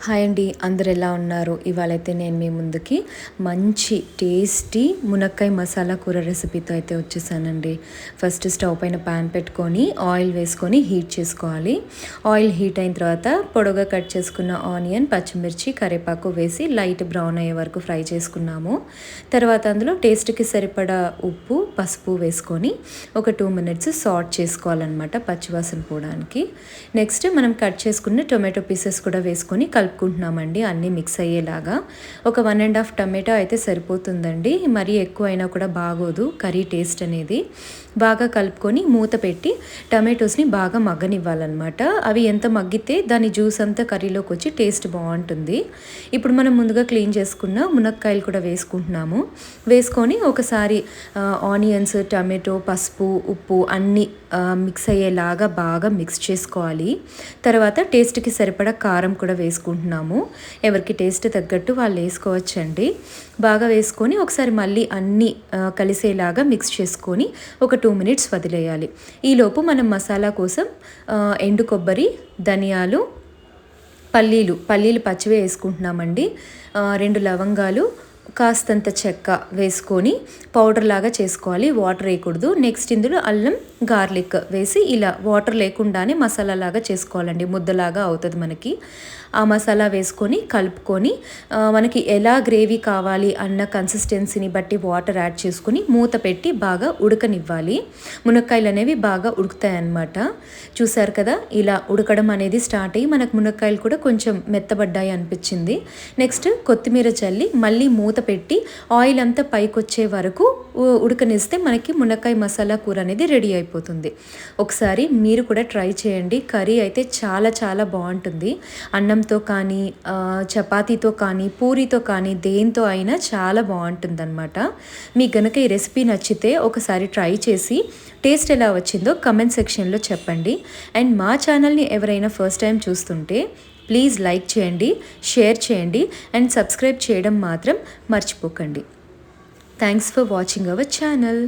Hi అండి, అందరు ఎలా ఉన్నారు? ఇవాళైతే నేను మీ ముందుకి మంచి టేస్టీ మునక్కాయ మసాలా కూర రెసిపీతో అయితే వచ్చేసానండి. ఫస్ట్ స్టవ్ పైన ప్యాన్ పెట్టుకొని ఆయిల్ వేసుకొని హీట్ చేసుకోవాలి. ఆయిల్ హీట్ అయిన తర్వాత పొడవుగా కట్ చేసుకున్న ఆనియన్, పచ్చిమిర్చి, కరివేపాకు వేసి లైట్ బ్రౌన్ అయ్యే వరకు ఫ్రై చేసుకున్నాము. తర్వాత అందులో టేస్ట్కి సరిపడా ఉప్పు, పసుపు వేసుకొని ఒక 2 minutes సాట్ చేసుకోవాలన్నమాట, పచ్చివాసన పోవడానికి. నెక్స్ట్ మనం కట్ చేసుకున్న టొమాటో పీసెస్ కూడా వేసుకొని కలుపుకుంటున్నామండి, అన్నీ మిక్స్ అయ్యేలాగా. ఒక 1.5 టమాటో అయితే సరిపోతుందండి, మరీ ఎక్కువ అయినా కూడా బాగోదు కర్రీ టేస్ట్ అనేది. బాగా కలుపుకొని మూత పెట్టి టమాటోస్ని బాగా మగ్గనివ్వాలన్నమాట. అవి ఎంత మగ్గితే దాని జ్యూస్ అంతా కర్రీలోకి వచ్చి టేస్ట్ బాగుంటుంది. ఇప్పుడు మనం ముందుగా క్లీన్ చేసుకున్న మునక్కాయలు కూడా వేసుకుంటున్నాము. వేసుకొని ఒకసారి ఆనియన్స్, టమాటో, పసుపు, ఉప్పు అన్నీ మిక్స్ అయ్యేలాగా బాగా మిక్స్ చేసుకోవాలి. తర్వాత టేస్ట్కి సరిపడా కారం కూడా వేసుకుంటున్నాము. ఎవరికి టేస్ట్ తగ్గట్టు వాళ్ళు వేసుకోవచ్చండి. బాగా వేసుకొని ఒకసారి మళ్ళీ అన్నీ కలిసేలాగా మిక్స్ చేసుకొని ఒక 2 minutes వదిలేయాలి. ఈలోపు మనం మసాలా కోసం ఎండు కొబ్బరి, ధనియాలు, పల్లీలు పచ్చివే వేసుకుంటున్నామండి. 2 లవంగాలు, కాస్తంత చెక్క వేసుకొని పౌడర్ లాగా చేసుకోవాలి, వాటర్ వేయకూడదు. నెక్స్ట్ ఇందులో అల్లం, గార్లిక్ వేసి ఇలా వాటర్ లేకుండానే మసాలా లాగా చేసుకోవాలండి, ముద్దలాగా అవుతుంది మనకి. ఆ మసాలా వేసుకొని కలుపుకొని మనకి ఎలా గ్రేవీ కావాలి అన్న కన్సిస్టెన్సీని బట్టి వాటర్ యాడ్ చేసుకొని మూత పెట్టి బాగా ఉడకనివ్వాలి. మునక్కాయలు అనేవి బాగా ఉడుకుతాయి అన్నమాట. చూసారు కదా, ఇలా ఉడకడం అనేది స్టార్ట్ అయ్యి మనకు మునక్కాయలు కూడా కొంచెం మెత్తబడ్డాయి అనిపించింది. నెక్స్ట్ కొత్తిమీర చల్లి మళ్ళీ మూత పెట్టి ఆయిల్ అంతా పైకి వచ్చే వరకు ఉడకనిస్తే మనకి మునక్కాయ మసాలా కూర అనేది రెడీ అయిపోతుంది. ఒకసారి మీరు కూడా ట్రై చేయండి. కర్రీ అయితే చాలా చాలా బాగుంటుంది. అన్నంతో కానీ, చపాతీతో కానీ, పూరితో కానీ, దేంతో అయినా చాలా బాగుంటుందన్నమాట. మీకు గనక ఈ రెసిపీ నచ్చితే ఒకసారి ట్రై చేసి టేస్ట్ ఎలా వచ్చిందో కమెంట్ సెక్షన్లో చెప్పండి. అండ్ మా ఛానల్ని ఎవరైనా ఫస్ట్ టైం చూస్తుంటే ప్లీజ్ లైక్ చేయండి, షేర్ చేయండి అండ్ సబ్స్క్రైబ్ చేయడం మాత్రం మర్చిపోకండి. Thanks for watching our channel.